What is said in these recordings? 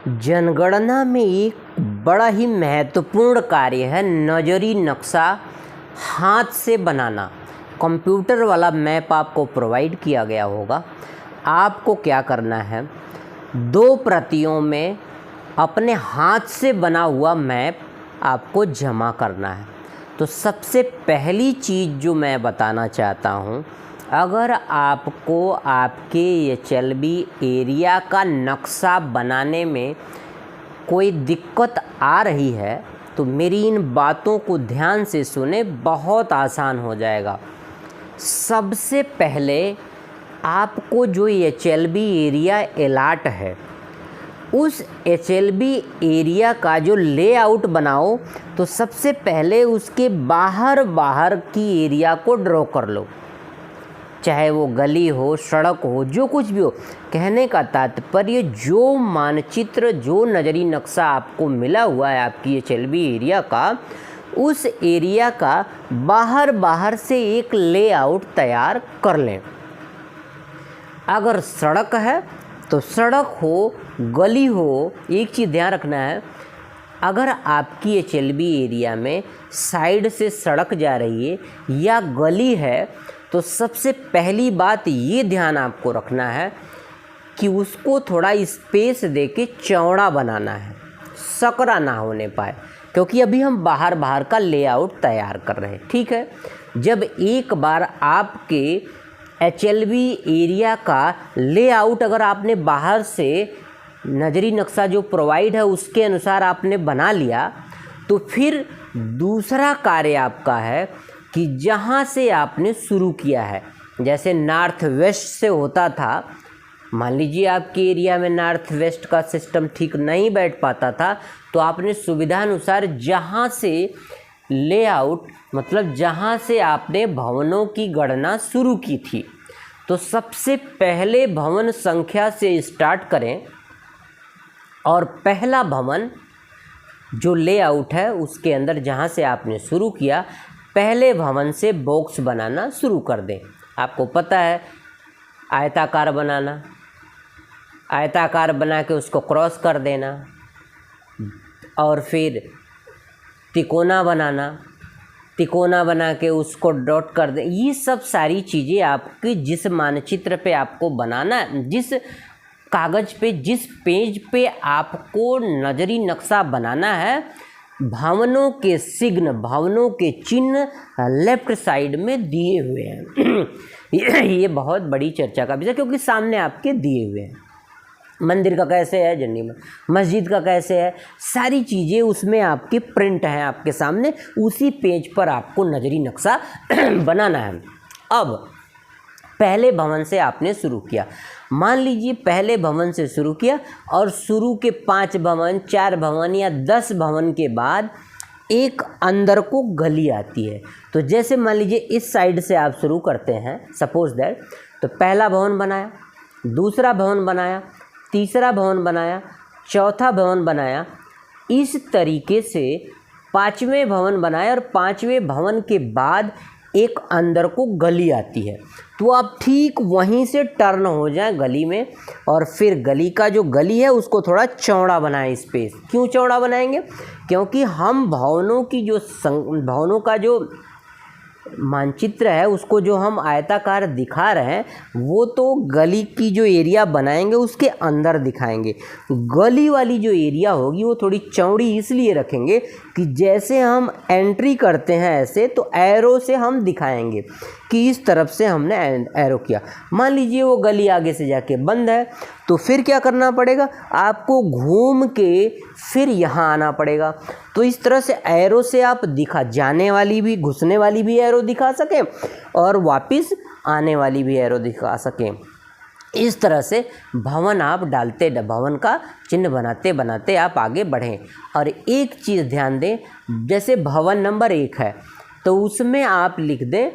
जनगणना में एक बड़ा ही महत्वपूर्ण कार्य है नज़री नक्शा हाथ से बनाना। कंप्यूटर वाला मैप आपको प्रोवाइड किया गया होगा। आपको क्या करना है, 2 प्रतियों में अपने हाथ से बना हुआ मैप आपको जमा करना है। तो सबसे पहली चीज़ जो मैं बताना चाहता हूँ, अगर आपको आपके एचएलबी एरिया का नक्शा बनाने में कोई दिक्कत आ रही है तो मेरी इन बातों को ध्यान से सुने, बहुत आसान हो जाएगा। सबसे पहले आपको जो एचएलबी एरिया अलॉट है, उस एचएलबी एरिया का जो लेआउट बनाओ, तो सबसे पहले उसके बाहर की एरिया को ड्रॉ कर लो, चाहे वो गली हो, सड़क हो, जो कुछ भी हो। कहने का तात्पर्य, जो मानचित्र, जो नज़री नक्शा आपको मिला हुआ है आपकी एचएलबी एरिया का, उस एरिया का बाहर से एक लेआउट तैयार कर लें। अगर सड़क है तो सड़क हो, गली हो, एक चीज़ ध्यान रखना है, अगर आपकी एचएलबी एरिया में साइड से सड़क जा रही है या गली है, तो सबसे पहली बात ये ध्यान आपको रखना है कि उसको थोड़ा स्पेस देके चौड़ा बनाना है, सकरा ना होने पाए, क्योंकि अभी हम बाहर का लेआउट तैयार कर रहे हैं। ठीक है, जब एक बार आपके एचएलबी एरिया का लेआउट अगर आपने बाहर से नज़री नक्शा जो प्रोवाइड है उसके अनुसार आपने बना लिया, तो फिर दूसरा कार्य आपका है कि जहाँ से आपने शुरू किया है, जैसे नॉर्थ वेस्ट से होता था, मान लीजिए आपके एरिया में नॉर्थ वेस्ट का सिस्टम ठीक नहीं बैठ पाता था, तो आपने सुविधानुसार जहाँ से लेआउट, मतलब जहाँ से आपने भवनों की गणना शुरू की थी, तो सबसे पहले भवन संख्या से स्टार्ट करें और पहला भवन जो लेआउट है उसके अंदर जहाँ से आपने शुरू किया, पहले भवन से बॉक्स बनाना शुरू कर दें। आपको पता है आयताकार बनाना, आयताकार बना के उसको क्रॉस कर देना, और फिर तिकोना बनाना, तिकोना बना के उसको डॉट कर दें। ये सब सारी चीज़ें आपकी जिस मानचित्र पे आपको बनाना, जिस कागज़ पे, जिस पेज पे आपको नज़री नक्शा बनाना है, भवनों के सिग्न, भवनों के चिन्ह लेफ्ट साइड में दिए हुए हैं। ये बहुत बड़ी चर्चा का विषय, क्योंकि सामने आपके दिए हुए हैं। मंदिर का कैसे है, जन्नी मस्जिद का कैसे है, सारी चीज़ें उसमें आपके प्रिंट हैं आपके सामने। उसी पेज पर आपको नज़री नक्शा बनाना है। अब पहले भवन से आपने शुरू किया, मान लीजिए पहले भवन से शुरू किया, और शुरू के 5 भवन, 4 भवन या 10 भवन के बाद एक अंदर को गली आती है। तो जैसे मान लीजिए इस साइड से आप शुरू करते हैं, सपोज दैट, तो पहला भवन बनाया, दूसरा भवन बनाया, तीसरा भवन बनाया, चौथा भवन बनाया, इस तरीके से 5वें भवन बनाया, और 5वें भवन के बाद एक अंदर को गली आती है। तो आप ठीक वहीं से टर्न हो जाएं गली में, और फिर गली का जो गली है उसको थोड़ा चौड़ा बनाएं स्पेस। क्यों चौड़ा बनाएंगे? क्योंकि हम भवनों की जो भवनों का जो मानचित्र है उसको जो हम आयताकार दिखा रहे हैं, वो तो गली की जो एरिया बनाएंगे उसके अंदर दिखाएंगे। गली वाली जो एरिया होगी वो थोड़ी चौड़ी इसलिए रखेंगे कि जैसे हम एंट्री करते हैं ऐसे, तो एरो से हम दिखाएंगे कि इस तरफ से हमने एरो किया। मान लीजिए वो गली आगे से जाके बंद है, तो फिर क्या करना पड़ेगा, आपको घूम के फिर यहाँ आना पड़ेगा। तो इस तरह से एरो से आप दिखा, जाने वाली भी, घुसने वाली भी एरो दिखा सकें और वापस आने वाली भी एरो दिखा सकें। इस तरह से भवन आप डालते, भवन का चिन्ह बनाते बनाते आप आगे बढ़ें। और एक चीज़ ध्यान दें, जैसे भवन नंबर 1 है तो उसमें आप लिख दें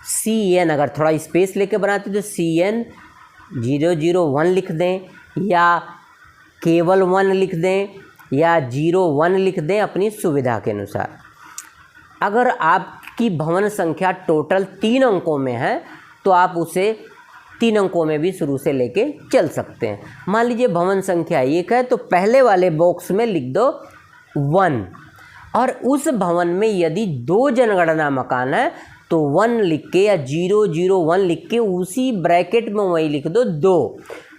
CN, अगर थोड़ा स्पेस लेके बनाते तो CN 001 लिख दें, या केवल 1 लिख दें, या 01 लिख दें, अपनी सुविधा के अनुसार। अगर आपकी भवन संख्या टोटल 3 अंकों में है तो आप उसे 3 अंकों में भी शुरू से लेके चल सकते हैं। मान लीजिए भवन संख्या 1 है तो पहले वाले बॉक्स में लिख दो 1, और उस भवन में यदि 2 जनगणना मकान है तो 1 लिख के या 001 लिख के उसी ब्रैकेट में वही लिख दो 2।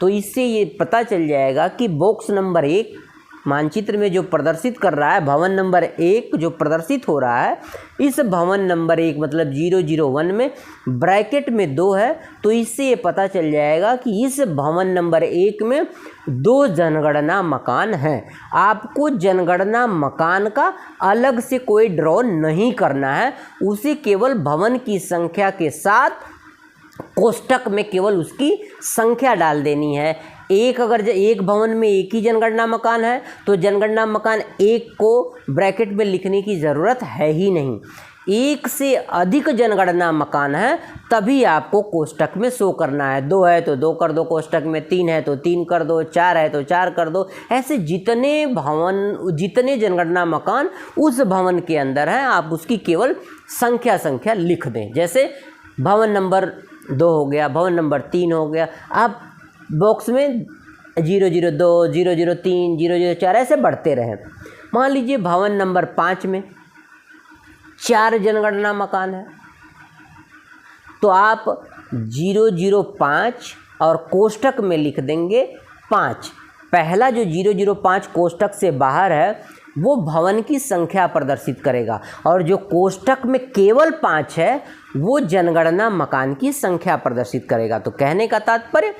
तो इससे ये पता चल जाएगा कि बॉक्स नंबर 1 मानचित्र में जो प्रदर्शित कर रहा है, भवन नंबर 1 जो प्रदर्शित हो रहा है, इस भवन नंबर 1 मतलब 001 में ब्रैकेट में 2 है। तो इससे ये पता चल जाएगा कि इस भवन नंबर 1 में 2 जनगणना मकान हैं। आपको जनगणना मकान का अलग से कोई ड्रॉ नहीं करना है, उसे केवल भवन की संख्या के साथ कोष्टक में केवल उसकी संख्या डाल देनी है। अगर एक भवन में एक ही जनगणना मकान है तो जनगणना मकान 1 को ब्रैकेट में लिखने की ज़रूरत है ही नहीं। 1 से अधिक जनगणना मकान है तभी आपको कोष्टक में शो करना है। 2 है तो 2 कर दो कोष्टक में, 3 है तो 3 कर दो, 4 है तो 4 कर दो। ऐसे जितने जनगणना मकान उस भवन के अंदर हैं आप उसकी केवल संख्या लिख दें। जैसे भवन नंबर 2 हो गया, भवन नंबर 3 हो गया। आप बॉक्स में 002, 003, 004 ऐसे बढ़ते रहें। मान लीजिए भवन नंबर 5 में 4 जनगणना मकान है तो आप 005 और कोष्टक में लिख देंगे 5। पहला जो 005 कोष्टक से बाहर है वो भवन की संख्या प्रदर्शित करेगा, और जो कोष्टक में केवल 5 है वो जनगणना मकान की संख्या प्रदर्शित करेगा। तो कहने का तात्पर्य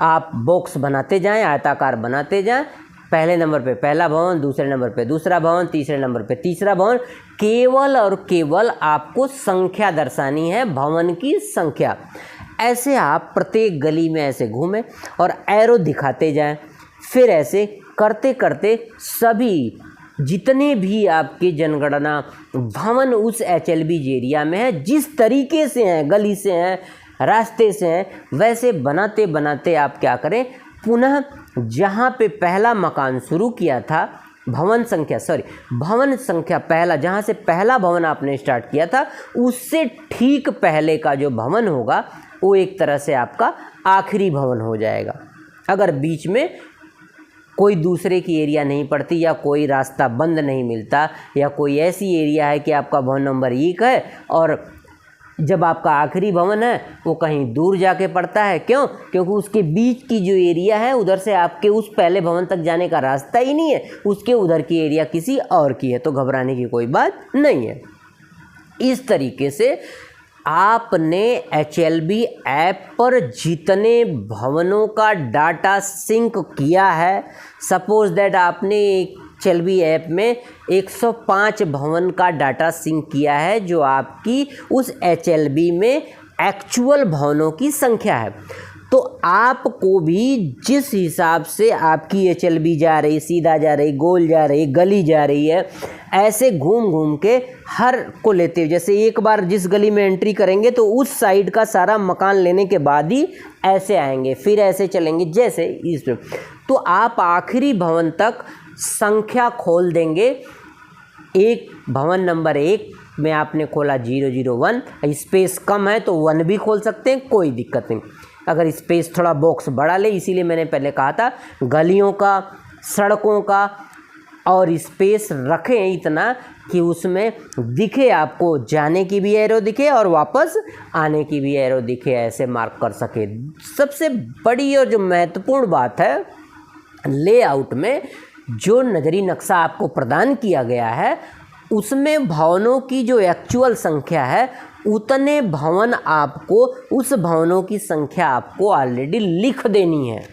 आप बॉक्स बनाते जाएं, आयताकार बनाते जाएं। पहले नंबर पे पहला भवन, दूसरे नंबर पे दूसरा भवन, तीसरे नंबर पे तीसरा भवन। केवल और केवल आपको संख्या दर्शानी है, भवन की संख्या। ऐसे आप प्रत्येक गली में ऐसे घूमें और एरो दिखाते जाएं। फिर ऐसे करते करते सभी जितने भी आपके जनगणना भवन उस HLB एरिया में है, जिस तरीके से हैं, गली से हैं, रास्ते से हैं, वैसे बनाते बनाते आप क्या करें, पुनः जहाँ पे पहला मकान शुरू किया था, भवन संख्या पहला, जहाँ से पहला भवन आपने स्टार्ट किया था उससे ठीक पहले का जो भवन होगा वो एक तरह से आपका आखिरी भवन हो जाएगा। अगर बीच में कोई दूसरे की एरिया नहीं पड़ती या कोई रास्ता बंद नहीं मिलता या कोई ऐसी एरिया है कि आपका भवन नंबर 1 है और जब आपका आखिरी भवन है वो कहीं दूर जाके पड़ता है, क्योंकि उसके बीच की जो एरिया है उधर से आपके उस पहले भवन तक जाने का रास्ता ही नहीं है, उसके उधर की एरिया किसी और की है, तो घबराने की कोई बात नहीं है। इस तरीके से आपने HLB ऐप पर जितने भवनों का डाटा सिंक किया है, सपोज दैट आपने HLB ऐप में 105 भवन का डाटा सिंक किया है जो आपकी उस HLB में एक्चुअल भवनों की संख्या है। तो आपको भी जिस हिसाब से आपकी HLB जा रही, सीधा जा रही, गोल जा रही, गली जा रही है, ऐसे घूम घूम के हर को लेते हुए, जैसे एक बार जिस गली में एंट्री करेंगे तो उस साइड का सारा मकान लेने के बाद ही ऐसे आएंगे, फिर ऐसे चलेंगे जैसे इसमें। तो आप आखिरी भवन तक संख्या खोल देंगे। एक भवन नंबर 1 में आपने खोला 001, स्पेस कम है तो 1 भी खोल सकते हैं, कोई दिक्कत नहीं। अगर स्पेस थोड़ा बॉक्स बढ़ा ले, इसीलिए मैंने पहले कहा था गलियों का, सड़कों का और स्पेस रखें इतना कि उसमें दिखे, आपको जाने की भी एरो दिखे और वापस आने की भी एरो दिखे, ऐसे मार्क कर सके। सबसे बड़ी और जो महत्वपूर्ण बात है, लेआउट में जो नज़री नक्शा आपको प्रदान किया गया है उसमें भवनों की जो एक्चुअल संख्या है उतने भवन आपको, उस भवनों की संख्या आपको ऑलरेडी लिख देनी है।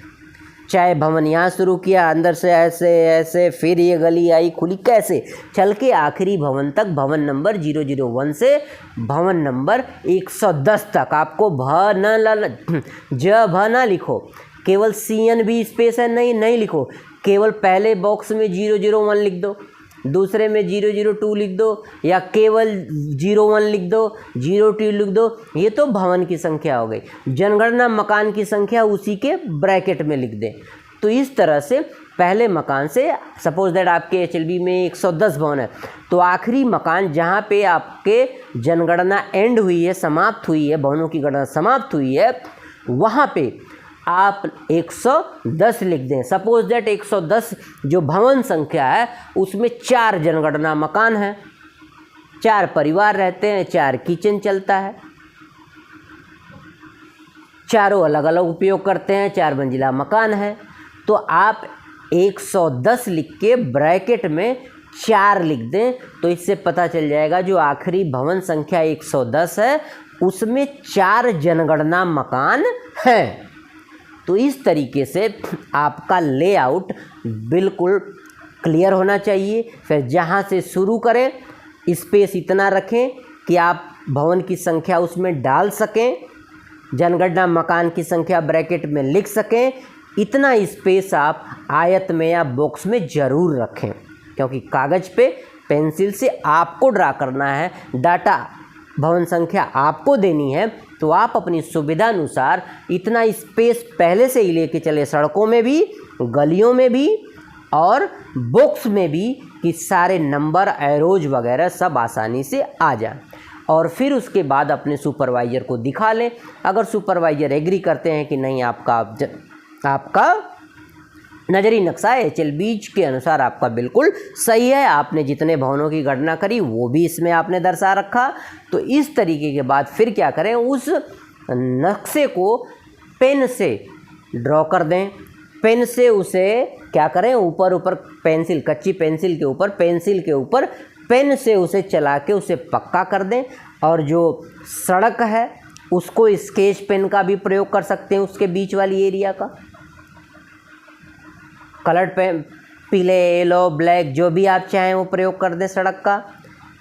चाहे भवन यहाँ शुरू किया, अंदर से ऐसे ऐसे, फिर ये गली आई खुली, कैसे चल के आखिरी भवन तक, भवन नंबर 001 से भवन नंबर 110 तक आपको भ न लिखो, केवल CN भी स्पेस है नहीं लिखो, केवल पहले बॉक्स में 001 लिख दो, दूसरे में 002 लिख दो, या केवल 01 लिख दो, 02 लिख दो। ये तो भवन की संख्या हो गई। जनगणना मकान की संख्या उसी के ब्रैकेट में लिख दें। तो इस तरह से पहले मकान से, सपोज दैट आपके HLB में 110 भवन है, तो आखिरी मकान जहाँ पे आपके जनगणना एंड हुई है, समाप्त हुई है, भवनों की गणना समाप्त हुई है, वहाँ पे आप 110 लिख दें। सपोज दैट 110 जो भवन संख्या है उसमें 4 जनगणना मकान हैं, 4 परिवार रहते हैं, 4 किचन चलता है, चारों अलग अलग उपयोग करते हैं, 4 मंजिला मकान है। तो आप 110 लिख के ब्रैकेट में 4 लिख दें, तो इससे पता चल जाएगा जो आखिरी भवन संख्या 110 है उसमें 4 जनगणना मकान हैं। तो इस तरीके से आपका लेआउट बिल्कुल क्लियर होना चाहिए। फिर जहाँ से शुरू करें स्पेस इतना रखें कि आप भवन की संख्या उसमें डाल सकें, जनगणना मकान की संख्या ब्रैकेट में लिख सकें। इतना स्पेस आप आयत में या बॉक्स में ज़रूर रखें, क्योंकि कागज़ पे पेंसिल से आपको ड्रा करना है, डाटा भवन संख्या आपको देनी है, तो आप अपनी सुविधा अनुसार इतना स्पेस पहले से ही लेके चले, सड़कों में भी, गलियों में भी और बॉक्स में भी, कि सारे नंबर, एरोज वगैरह सब आसानी से आ जाए। और फिर उसके बाद अपने सुपरवाइज़र को दिखा लें। अगर सुपरवाइज़र एग्री करते हैं कि नहीं आपका नजरी नक्शा HLB के अनुसार आपका बिल्कुल सही है, आपने जितने भवनों की गणना करी वो भी इसमें आपने दर्शा रखा, तो इस तरीके के बाद फिर क्या करें, उस नक्शे को पेन से ड्रॉ कर दें। पेन से उसे क्या करें, ऊपर पेंसिल, कच्ची पेंसिल के ऊपर, पेंसिल के ऊपर पेन से उसे चला के उसे पक्का कर दें। और जो सड़क है उसको स्केच पेन का भी प्रयोग कर सकते हैं, उसके बीच वाली एरिया का कलर्ड पेन, पीले, येलो, ब्लैक जो भी आप चाहें वो प्रयोग कर दें। सड़क का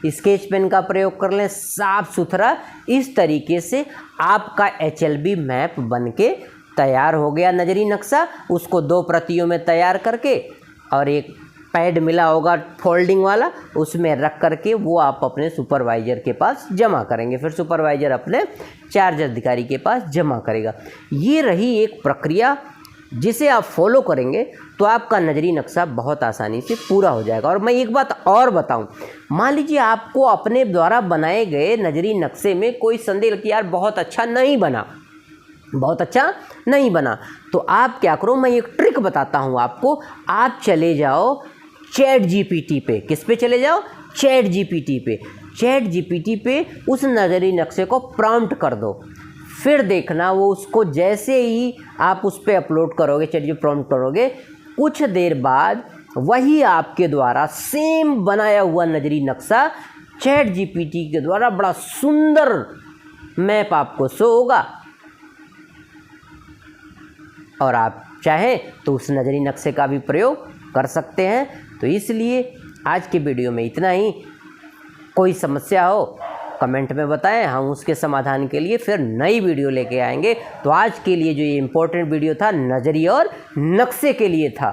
स्केच पेन का प्रयोग कर लें, साफ सुथरा। इस तरीके से आपका HLB मैप बनके तैयार हो गया, नजरी नक्शा। उसको 2 प्रतियों में तैयार करके और एक पैड मिला होगा फोल्डिंग वाला, उसमें रख करके वो आप अपने सुपरवाइज़र के पास जमा करेंगे। फिर सुपरवाइज़र अपने चार्ज अधिकारी के पास जमा करेगा। ये रही एक प्रक्रिया जिसे आप फॉलो करेंगे तो आपका नजरी नक्शा बहुत आसानी से पूरा हो जाएगा। और मैं एक बात और बताऊं, मान लीजिए आपको अपने द्वारा बनाए गए नजरी नक्शे में कोई संदेह कि यार बहुत अच्छा नहीं बना, तो आप क्या करो, मैं एक ट्रिक बताता हूं आपको। आप चले जाओ ChatGPT पे। किस पे चले जाओ? ChatGPT पे। ChatGPT पे उस नजरी नक्शे को प्रॉम्प्ट कर दो, फिर देखना वो उसको जैसे ही आप उस पर अपलोड करोगे, ChatGPT प्रॉम्प्ट करोगे, कुछ देर बाद वही आपके द्वारा सेम बनाया हुआ नजरी नक्शा ChatGPT के द्वारा बड़ा सुंदर मैप आपको शो होगा। और आप चाहें तो उस नजरी नक्शे का भी प्रयोग कर सकते हैं। तो इसलिए आज के वीडियो में इतना ही। कोई समस्या हो कमेंट में बताएं, हम उसके समाधान के लिए फिर नई वीडियो लेके आएंगे। तो आज के लिए जो ये इम्पोर्टेंट वीडियो था नजरी और नक्शे के लिए था।